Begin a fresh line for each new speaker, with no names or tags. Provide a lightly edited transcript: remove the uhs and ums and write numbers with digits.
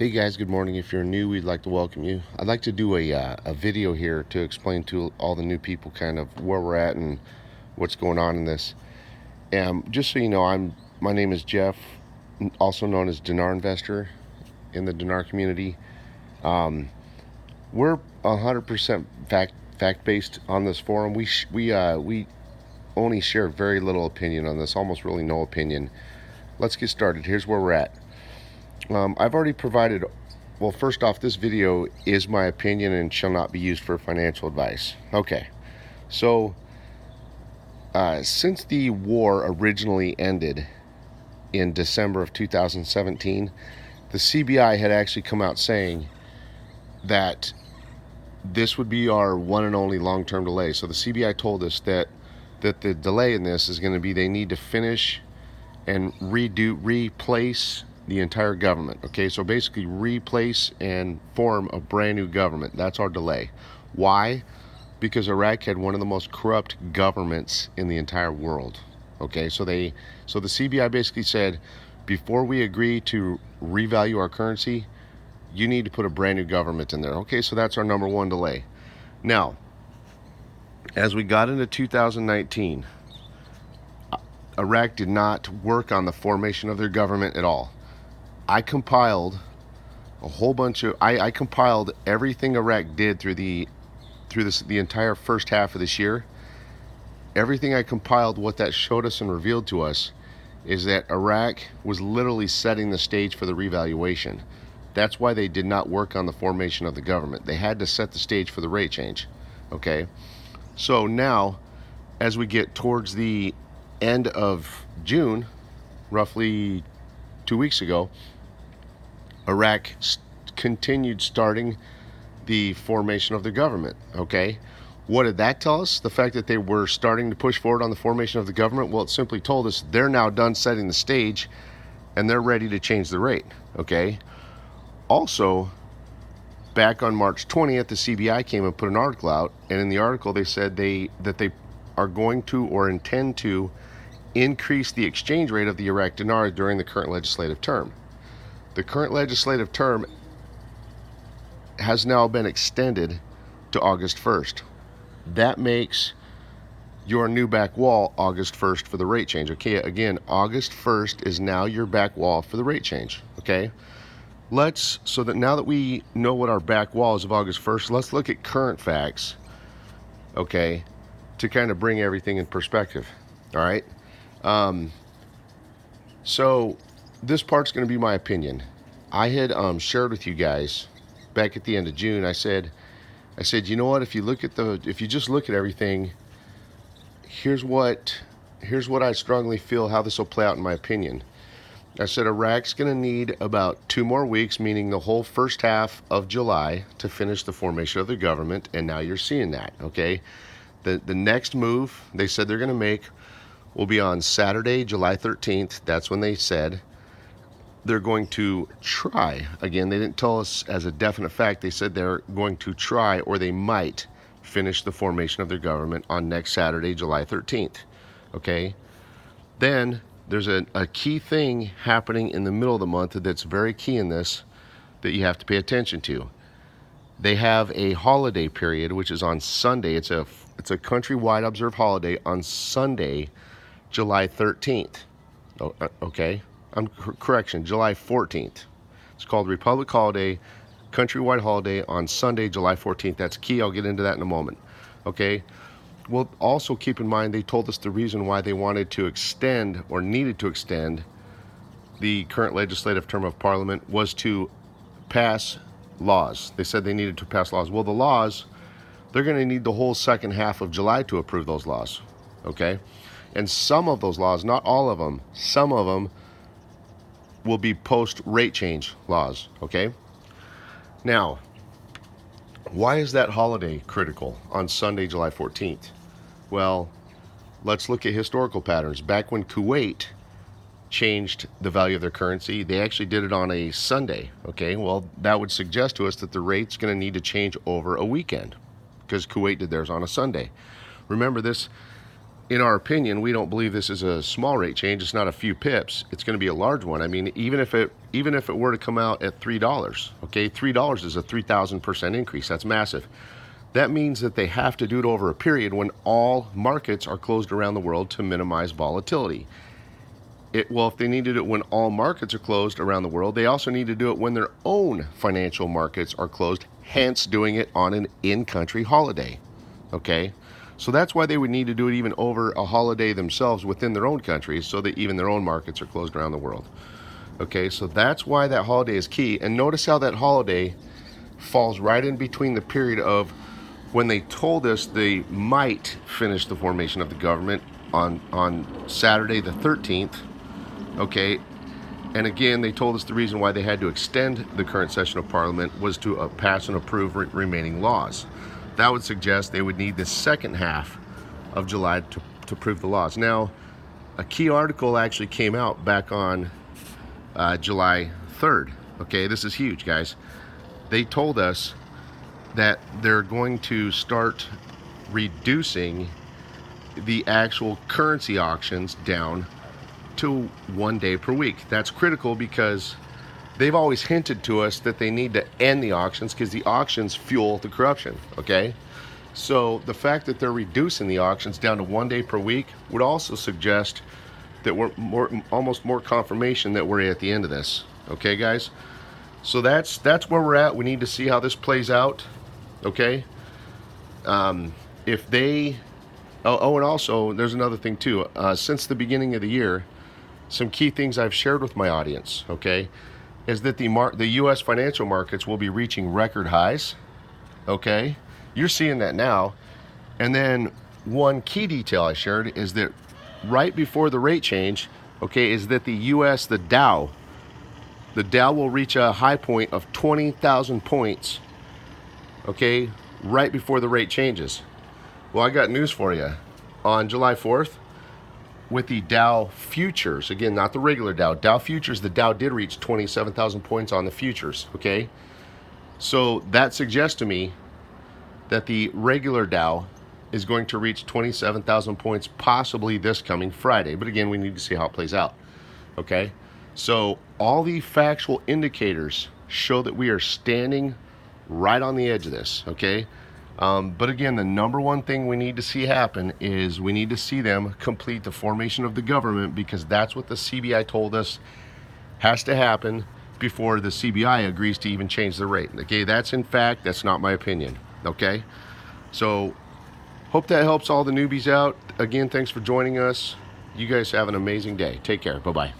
Hey guys, good morning. If you're new, we'd like to welcome you. I'd like to do a video here to explain to all the new people kind of where we're at and what's going on in this. And just so you know, my name is Jeff, also known as Dinar Investor in the Dinar community. We're 100% fact based on this forum. We only share very little opinion on this, almost really no opinion. Let's get started. Here's where we're at. I've already provided, well, first off, this video is my opinion and shall not be used for financial advice. Okay, so since the war originally ended in December of 2017, the CBI had actually come out saying that this would be our one and only long-term delay. So the CBI told us that the delay in this is going to be they need to finish and replace the entire government. Okay, so basically replace and form a brand new government. That's our delay. Why? Because Iraq had one of the most corrupt governments in the entire world. Okay, so the CBI basically said, before we agree to revalue our currency, you need to put a brand new government in there. Okay, so that's our number one delay. Now, as we got into 2019, Iraq did not work on the formation of their government at all. I compiled a whole bunch of I compiled everything Iraq did through the entire first half of this year. Everything I compiled, what that showed us and revealed to us is that Iraq was literally setting the stage for the revaluation. That's why they did not work on the formation of the government. They had to set the stage for the rate change. Okay, so now as we get towards the end of June, roughly 2 weeks ago, Iraq continued starting the formation of the government. Okay, what did that tell us? The fact that they were starting to push forward on the formation of the government, well, it simply told us they're now done setting the stage and they're ready to change the rate. Okay, also back on March 20th, the CBI came and put an article out, and in the article they said that they are going to or intend to increase the exchange rate of the Iraq dinar during the current legislative term. The current legislative term has now been extended to August 1st. That makes your new back wall August 1st for the rate change. Okay, again, August 1st is now your back wall for the rate change. Okay, so that now that we know what our back wall is of August 1st, let's look at current facts, okay, to kind of bring everything in perspective. All right, so this part's going to be my opinion. I had shared with you guys back at the end of June. I said, you know what? If you just look at everything, here's what I strongly feel how this will play out in my opinion. I said Iraq's going to need about 2 more weeks, meaning the whole first half of July, to finish the formation of the government, and now you're seeing that. Okay, the next move they said they're going to make will be on Saturday, July 13th. That's when they said they're going to try. Again, they didn't tell us as a definite fact. They said they're going to try, or they might finish the formation of their government on next Saturday, July 13th. Okay, then there's a key thing happening in the middle of the month that's very key in this that you have to pay attention to. They have a holiday period, which is on Sunday. It's a countrywide observed holiday on Sunday, July 13th. Okay, correction, July 14th. It's called Republic Holiday, countrywide holiday on Sunday, July 14th. That's key. I'll get into that in a moment. Okay, well, also keep in mind they told us the reason why they wanted to extend or needed to extend the current legislative term of Parliament was to pass laws. They said they needed to pass laws. Well, the laws, they're going to need the whole second half of July to approve those laws. Okay, and some of those laws, not all of them, some of them will be post rate change laws. Okay, now why is that holiday critical on Sunday, July 14th? Well, let's look at historical patterns. Back when Kuwait changed the value of their currency, they actually did it on a Sunday. Okay, well, that would suggest to us that the rate's going to need to change over a weekend because Kuwait did theirs on a Sunday. Remember this, in our opinion, we don't believe this is a small rate change. It's not a few pips. It's going to be a large one. I mean, even if it were to come out at $3, okay, $3 is a 3,000% increase. That's massive. That means that they have to do it over a period when all markets are closed around the world to minimize volatility. Well, if they need to do it when all markets are closed around the world, they also need to do it when their own financial markets are closed, hence doing it on an in-country holiday, okay? So that's why they would need to do it even over a holiday themselves within their own countries, so that even their own markets are closed around the world. Okay, so that's why that holiday is key. And notice how that holiday falls right in between the period of when they told us they might finish the formation of the government on Saturday the 13th, okay? And again, they told us the reason why they had to extend the current session of Parliament was to pass and approve remaining laws. That would suggest they would need the second half of July to approve the laws. Now, a key article actually came out back on July 3rd. Okay, this is huge, guys. They told us that they're going to start reducing the actual currency auctions down to 1 day per week. That's critical because they've always hinted to us that they need to end the auctions because the auctions fuel the corruption, okay? So the fact that they're reducing the auctions down to 1 day per week would also suggest that we're almost more confirmation that we're at the end of this, okay, guys? So that's where we're at. We need to see how this plays out, okay? If they, and also there's another thing too. Since the beginning of the year, some key things I've shared with my audience, okay, is that the U.S. financial markets will be reaching record highs, okay? You're seeing that now. And then one key detail I shared is that right before the rate change, okay, is that the U.S., the Dow will reach a high point of 20,000 points, okay, right before the rate changes. Well, I got news for you. On July 4th, with the Dow futures, again, not the regular Dow futures, the Dow did reach 27,000 points on the futures, okay? So that suggests to me that the regular Dow is going to reach 27,000 points possibly this coming Friday. But again, we need to see how it plays out, okay? So all the factual indicators show that we are standing right on the edge of this, okay? But again, the number one thing we need to see happen is we need to see them complete the formation of the government, because that's what the CBI told us has to happen before the CBI agrees to even change the rate. Okay, that's in fact, that's not my opinion, okay? So hope that helps all the newbies out. Again, thanks for joining us. You guys have an amazing day. Take care. Bye-bye.